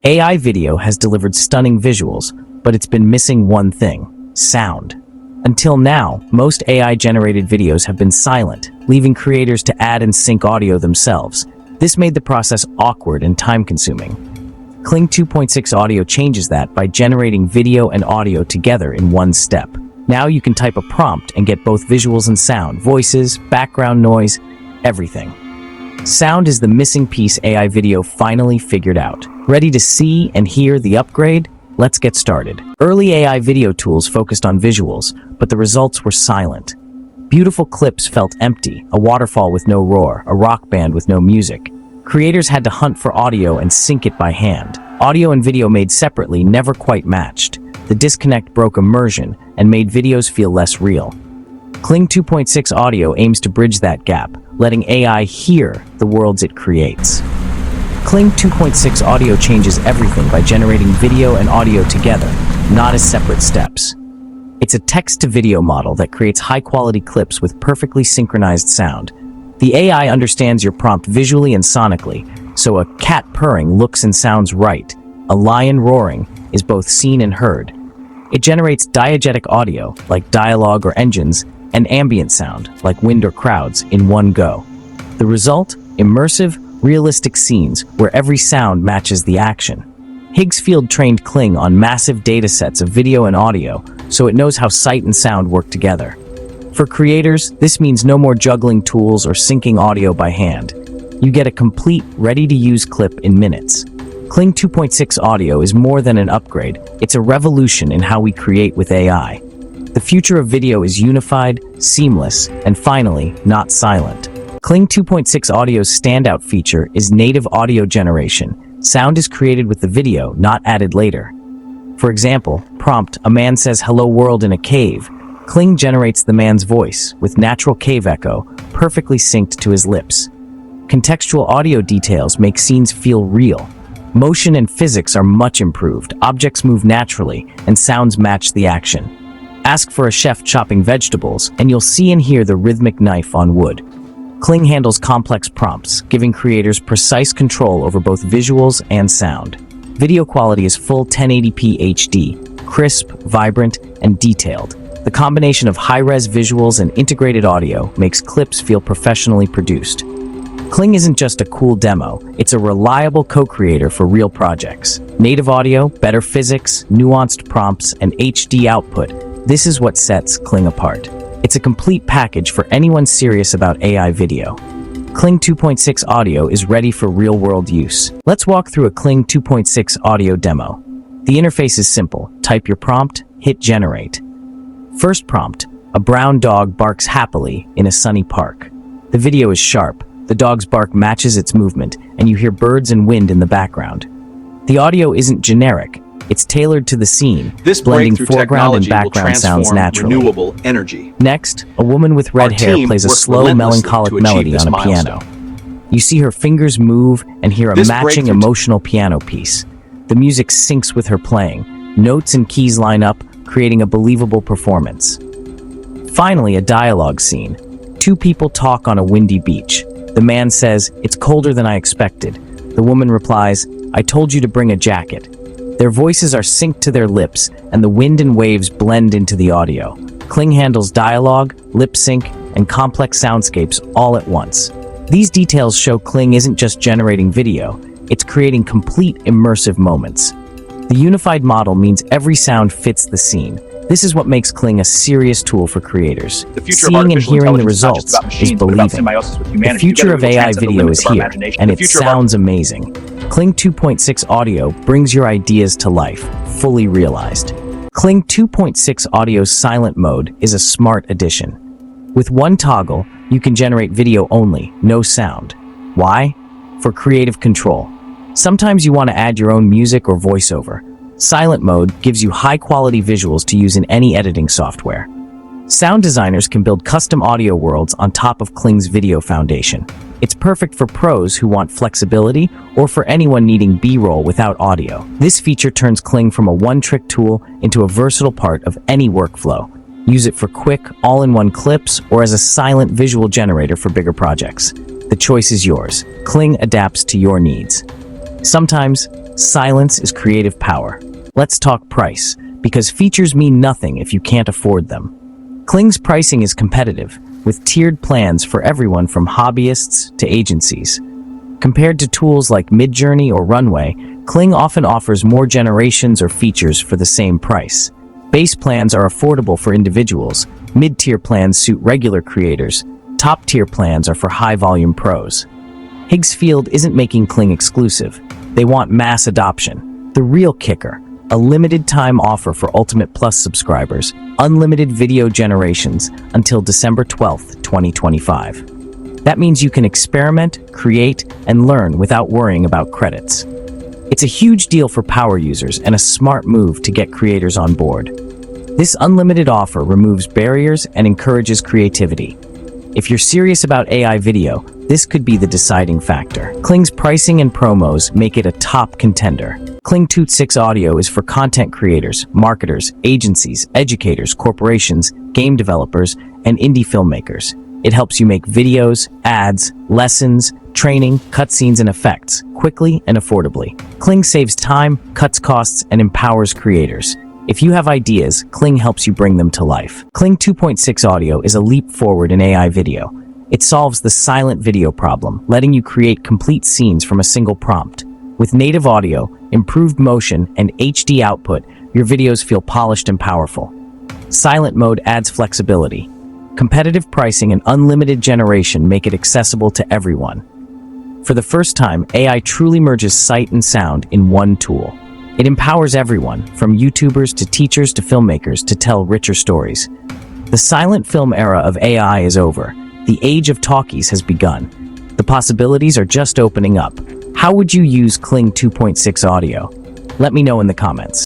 AI video has delivered stunning visuals, but it's been missing one thing: sound. Until now, most AI-generated videos have been silent, leaving creators to add and sync audio themselves. This made the process awkward and time-consuming. Kling 2.6 Audio changes that by generating video and audio together in one step. Now you can type a prompt and get both visuals and sound, voices, background noise, everything. Sound is the missing piece AI video finally figured out. Ready to see and hear the upgrade? Let's get started. Early AI video tools focused on visuals, but the results were silent. Beautiful clips felt empty, a waterfall with no roar, a rock band with no music. Creators had to hunt for audio and sync it by hand. Audio and video made separately never quite matched. The disconnect broke immersion and made videos feel less real. Kling 2.6 Audio aims to bridge that gap, letting AI hear the worlds it creates. Kling 2.6 Audio changes everything by generating video and audio together, not as separate steps. It's a text-to-video model that creates high-quality clips with perfectly synchronized sound. The AI understands your prompt visually and sonically, so a cat purring looks and sounds right. A lion roaring is both seen and heard. It generates diegetic audio, like dialogue or engines, and ambient sound, like wind or crowds, in one go. The result? Immersive, realistic scenes where every sound matches the action. Higgsfield trained Kling on massive datasets of video and audio, so it knows how sight and sound work together. For creators, this means no more juggling tools or syncing audio by hand. You get a complete, ready-to-use clip in minutes. Kling 2.6 Audio is more than an upgrade, it's a revolution in how we create with AI. The future of video is unified, seamless, and finally, not silent. Kling 2.6 Audio's standout feature is native audio generation. Sound is created with the video, not added later. For example, prompt, "A man says hello world in a cave." Kling generates the man's voice, with natural cave echo, perfectly synced to his lips. Contextual audio details make scenes feel real. Motion and physics are much improved, objects move naturally, and sounds match the action. Ask for a chef chopping vegetables, and you'll see and hear the rhythmic knife on wood. Kling handles complex prompts, giving creators precise control over both visuals and sound. Video quality is full 1080p HD, crisp, vibrant, and detailed. The combination of high-res visuals and integrated audio makes clips feel professionally produced. Kling isn't just a cool demo, it's a reliable co-creator for real projects. Native audio, better physics, nuanced prompts, and HD output. This is what sets Kling apart. It's a complete package for anyone serious about AI video. Kling 2.6 Audio is ready for real-world use. Let's walk through a Kling 2.6 Audio demo. The interface is simple. Type your prompt, hit generate. First prompt, a brown dog barks happily in a sunny park. The video is sharp. The dog's bark matches its movement, and you hear birds and wind in the background. The audio isn't generic. It's tailored to the scene, blending foreground and background sounds naturally. Renewable energy. Next, a woman with red hair plays a slow, melancholic melody on a piano. You see her fingers move and hear a matching emotional piano piece. The music syncs with her playing. Notes and keys line up, creating a believable performance. Finally, a dialogue scene. Two people talk on a windy beach. The man says, "It's colder than I expected." The woman replies, "I told you to bring a jacket." Their voices are synced to their lips, and the wind and waves blend into the audio. Kling handles dialogue, lip sync, and complex soundscapes all at once. These details show Kling isn't just generating video, it's creating complete immersive moments. The unified model means every sound fits the scene. This is what makes Kling a serious tool for creators. Seeing and hearing the results is believing. The future of AI video is here, and it sounds amazing. Kling 2.6 Audio brings your ideas to life, fully realized. Kling 2.6 Audio's silent mode is a smart addition. With one toggle, you can generate video only, no sound. Why? For creative control. Sometimes you want to add your own music or voiceover. Silent mode gives you high-quality visuals to use in any editing software. Sound designers can build custom audio worlds on top of Kling's video foundation. It's perfect for pros who want flexibility or for anyone needing B-roll without audio. This feature turns Kling from a one-trick tool into a versatile part of any workflow. Use it for quick, all-in-one clips or as a silent visual generator for bigger projects. The choice is yours. Kling adapts to your needs. Sometimes, Silence is creative power. Let's talk price, because features mean nothing if you can't afford them. Kling's pricing is competitive, with tiered plans for everyone from hobbyists to agencies. Compared to tools like Midjourney or Runway, Kling often offers more generations or features for the same price. Base plans are affordable for individuals, mid-tier plans suit regular creators, top-tier plans are for high-volume pros. Higgsfield isn't making Kling exclusive. They want mass adoption. The real kicker, a limited-time offer for Ultimate Plus subscribers, unlimited video generations until December 12, 2025. That means you can experiment, create, and learn without worrying about credits. It's a huge deal for power users and a smart move to get creators on board. This unlimited offer removes barriers and encourages creativity. If you're serious about AI video, this could be the deciding factor. Kling's pricing and promos make it a top contender. Kling 2.6 audio is for content creators, marketers, agencies, educators, corporations, game developers, and indie filmmakers. It helps you make videos, ads, lessons, training, cutscenes, and effects quickly and affordably. Kling saves time, cuts costs, and empowers creators. If you have ideas, Kling helps you bring them to life. Kling 2.6 audio is a leap forward in AI video. It solves the silent video problem, letting you create complete scenes from a single prompt. With native audio, improved motion, and HD output, your videos feel polished and powerful. Silent mode adds flexibility. Competitive pricing and unlimited generation make it accessible to everyone. For the first time, AI truly merges sight and sound in one tool. It empowers everyone, from YouTubers to teachers to filmmakers, to tell richer stories. The silent film era of AI is over. The age of talkies has begun. The possibilities are just opening up. How would you use Kling 2.6 audio? Let me know in the comments.